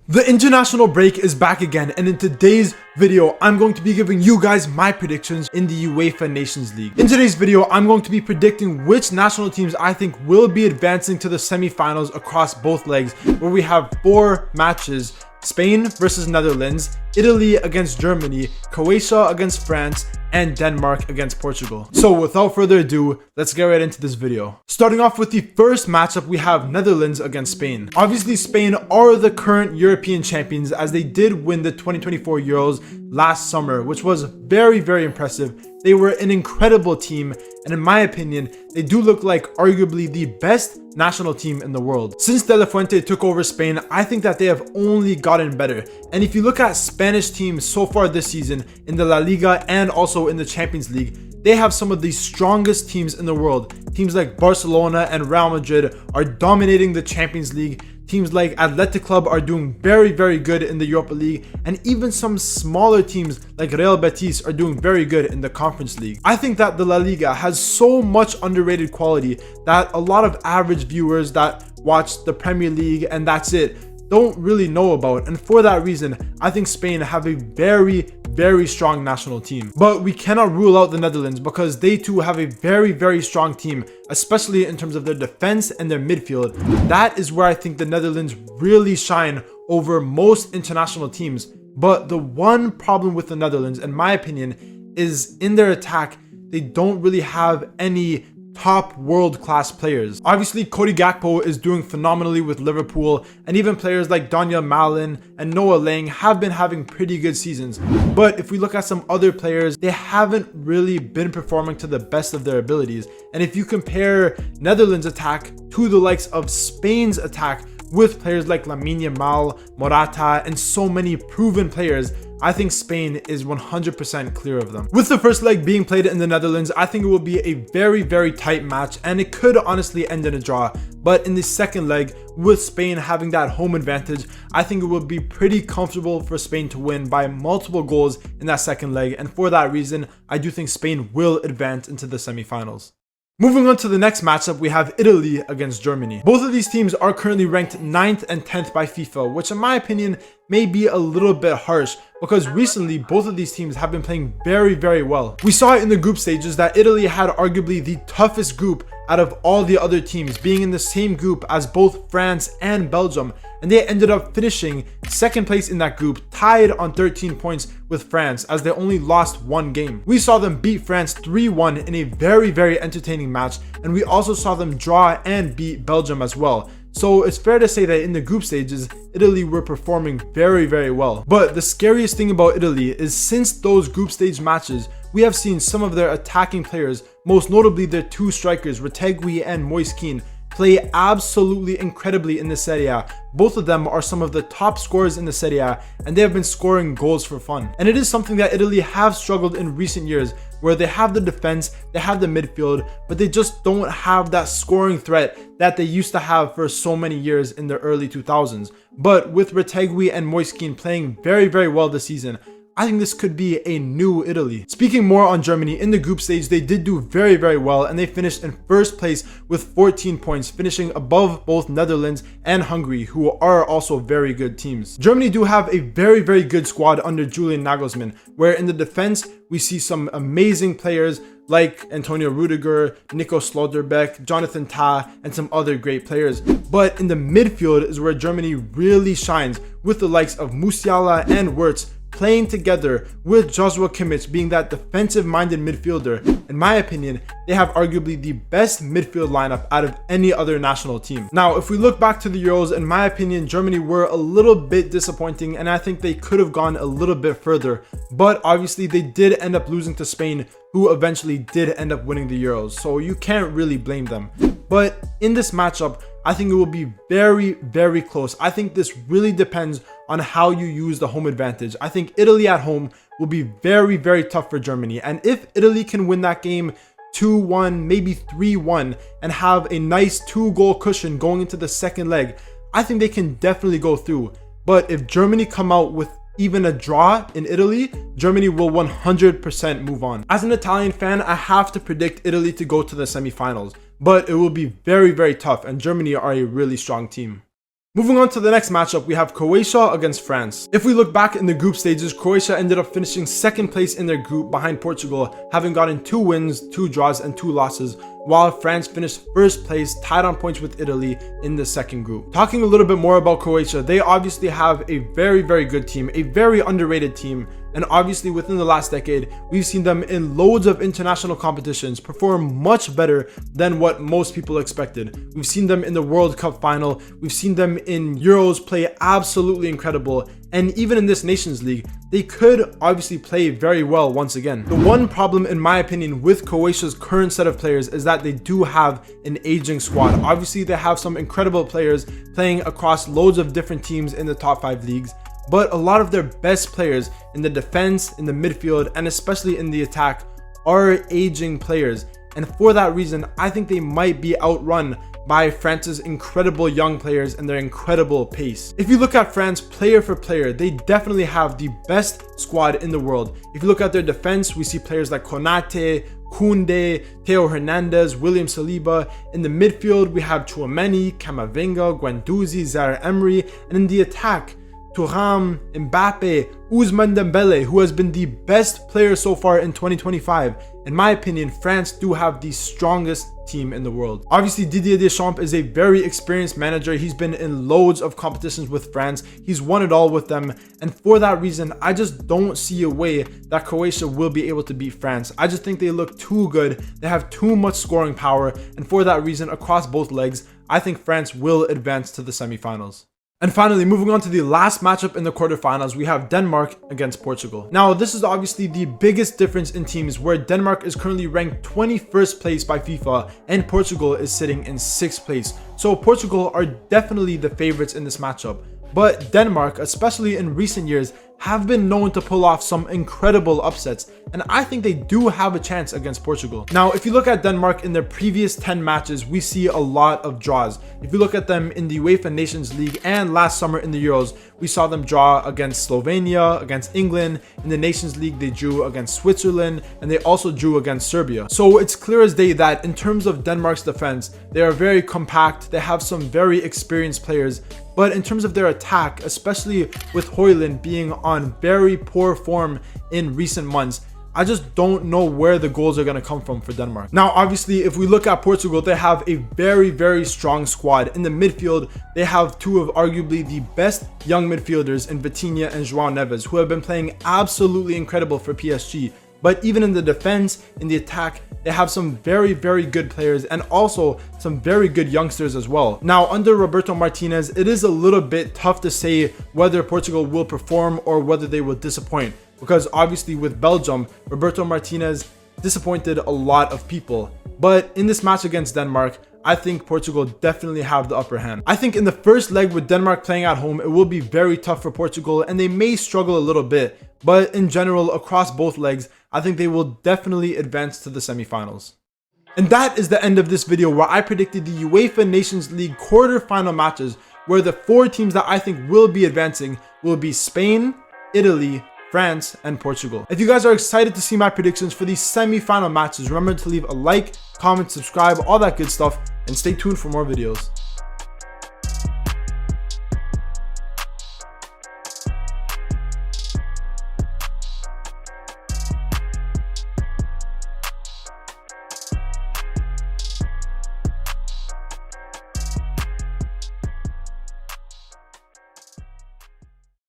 The international break is back again, and in today's video, I'm going to be giving you guys my predictions in the UEFA Nations League. In today's video, I'm going to be predicting which national teams I think will be advancing to the semi-finals across both legs, where we have 4 matches: Spain versus Netherlands, Italy against Germany, Croatia against France, and Denmark against Portugal. So without further ado, let's get right into this video. Starting off with the first matchup, we have Netherlands against Spain. Obviously, Spain are the current European champions, as they did win the 2024 Euros last summer, which was very, very impressive. They were an incredible team, and in my opinion, they do look like arguably the best national team in the world. Since De La Fuente took over Spain, I think that they have only gotten better. And if you look at Spanish teams so far this season in the La Liga and also in the Champions League, they have some of the strongest teams in the world. Teams like Barcelona and Real Madrid are dominating the Champions League. Teams like Athletic Club are doing very, very good in the Europa League, and even some smaller teams like Real Betis are doing very good in the Conference League. I think that the La Liga has so much underrated quality that a lot of average viewers that watch the Premier League and that's it don't really know about, and for that reason, I think Spain have a very, very strong national team. But we cannot rule out the Netherlands because they too have a very, very strong team, especially in terms of their defense and their midfield. That is where I think the Netherlands really shine over most international teams. But the one problem with the Netherlands, in my opinion, is in their attack, they don't really have any top world-class players. Obviously, Cody Gakpo is doing phenomenally with Liverpool, and even players like Daniel Malen and Noah Lang have been having pretty good seasons. But if we look at some other players, they haven't really been performing to the best of their abilities. And if you compare Netherlands' attack to the likes of Spain's attack, with players like Lamine Yamal, Morata, and so many proven players, I think Spain is 100% clear of them. With the first leg being played in the Netherlands, I think it will be a very, very tight match, and it could honestly end in a draw. But in the second leg, with Spain having that home advantage, I think it would be pretty comfortable for Spain to win by multiple goals in that second leg, and for that reason, I do think Spain will advance into the semi-finals. Moving on to the next matchup, we have Italy against Germany. Both of these teams are currently ranked 9th and 10th by FIFA, which in my opinion may be a little bit harsh because recently both of these teams have been playing very, very well. We saw it in the group stages that Italy had arguably the toughest group out of all the other teams, being in the same group as both France and Belgium, and they ended up finishing second place in that group, tied on 13 points with France, as they only lost 1 game. We saw them beat France 3-1 in a very, very entertaining match, and we also saw them draw and beat Belgium as well. So it's fair to say that in the group stages, Italy were performing very, very well. But the scariest thing about Italy is since those group stage matches, we have seen some of their attacking players, most notably their 2 strikers, Retegui and Moise Kean, play absolutely incredibly in the Serie A. Both of them are some of the top scorers in the Serie A, and they have been scoring goals for fun. And it is something that Italy have struggled in recent years, where they have the defense, they have the midfield, but they just don't have that scoring threat that they used to have for so many years in the early 2000s. But with Retegui and Moise Kean playing very, very well this season, I think this could be a new Italy. Speaking more on Germany, in the group stage, they did do very, very well, and they finished in first place with 14 points, finishing above both Netherlands and Hungary, who are also very good teams. Germany do have a very, very good squad under Julian Nagelsmann, where in the defense, we see some amazing players like Antonio Rudiger, Nico Slotterbeck, Jonathan Tah, and some other great players. But in the midfield is where Germany really shines, with the likes of Musiala and Wirtz playing together, with Joshua Kimmich being that defensive-minded midfielder. In my opinion, they have arguably the best midfield lineup out of any other national team. Now, if we look back to the Euros, in my opinion, Germany were a little bit disappointing, and I think they could have gone a little bit further. But obviously, they did end up losing to Spain, who eventually did end up winning the Euros, so you can't really blame them. But in this matchup, I think it will be very, very close. I think this really depends on how you use the home advantage. I think Italy at home will be very, very tough for Germany. And if Italy can win that game 2-1, maybe 3-1, and have a nice 2-goal cushion going into the second leg, I think they can definitely go through. But if Germany come out with even a draw in Italy, Germany will 100% move on. As an Italian fan, I have to predict Italy to go to the semi-finals, but it will be very, very tough, and Germany are a really strong team. Moving on to the next matchup, we have Croatia against France. If we look back in the group stages, Croatia ended up finishing second place in their group behind Portugal, having gotten 2 wins, 2 draws, and 2 losses, while France finished first place, tied on points with Italy in the second group. Talking a little bit more about Croatia, they obviously have a very good team, a very underrated team, and obviously within the last decade, we've seen them in loads of international competitions perform much better than what most people expected. We've seen them in the World Cup final, we've seen them in Euros play absolutely incredible, and even in this Nations League, they could obviously play very well once again. The one problem, in my opinion, with Croatia's current set of players is that they do have an aging squad. Obviously, they have some incredible players playing across loads of different teams in the top 5 leagues, but a lot of their best players in the defense, in the midfield, and especially in the attack are aging players. And for that reason, I think they might be outrun by France's incredible young players and their incredible pace. If you look at France player for player, they definitely have the best squad in the world. If you look at their defense, we see players like Konate, Koundé, Theo Hernandez, William Saliba. In the midfield, we have Tchouameni, Camavinga, Guendouzi, Zaire-Emery, and in the attack, Thuram, Mbappe, Ousmane Dembele, who has been the best player so far in 2025. In my opinion, France do have the strongest team in the world. Obviously, Didier Deschamps is a very experienced manager. He's been in loads of competitions with France. He's won it all with them. And for that reason, I just don't see a way that Croatia will be able to beat France. I just think they look too good. They have too much scoring power. And for that reason, across both legs, I think France will advance to the semifinals. And finally, moving on to the last matchup in the quarterfinals, we have Denmark against Portugal. Now, this is obviously the biggest difference in teams, where Denmark is currently ranked 21st place by FIFA and Portugal is sitting in 6th place. So Portugal are definitely the favorites in this matchup. But Denmark, especially in recent years, have been known to pull off some incredible upsets, and I think they do have a chance against Portugal. Now, if you look at Denmark in their previous 10 matches, we see a lot of draws. If you look at them in the UEFA Nations League and last summer in the Euros, we saw them draw against Slovenia, against England. In the Nations League, they drew against Switzerland, and they also drew against Serbia. So it's clear as day that in terms of Denmark's defense, they are very compact. They have some very experienced players. But in terms of their attack, especially with Højlund being on very poor form in recent months, I just don't know where the goals are going to come from for Denmark. Now, obviously, if we look at Portugal, they have a very strong squad. In the midfield, they have 2 of arguably the best young midfielders in Vitinha and João Neves, who have been playing absolutely incredible for PSG. But even in the defense, in the attack, they have some very good players and also some very good youngsters as well. Now, under Roberto Martinez, it is a little bit tough to say whether Portugal will perform or whether they will disappoint, because obviously with Belgium, Roberto Martinez disappointed a lot of people. But in this match against Denmark, I think Portugal definitely have the upper hand. I think in the first leg with Denmark playing at home, it will be very tough for Portugal and they may struggle a little bit. But in general, across both legs, I think they will definitely advance to the semifinals. And that is the end of this video, where I predicted the UEFA Nations League quarterfinal matches, where the 4 teams that I think will be advancing will be Spain, Italy, France, and Portugal. If you guys are excited to see my predictions for these semi-final matches, remember to leave a like, comment, subscribe, all that good stuff, and stay tuned for more videos.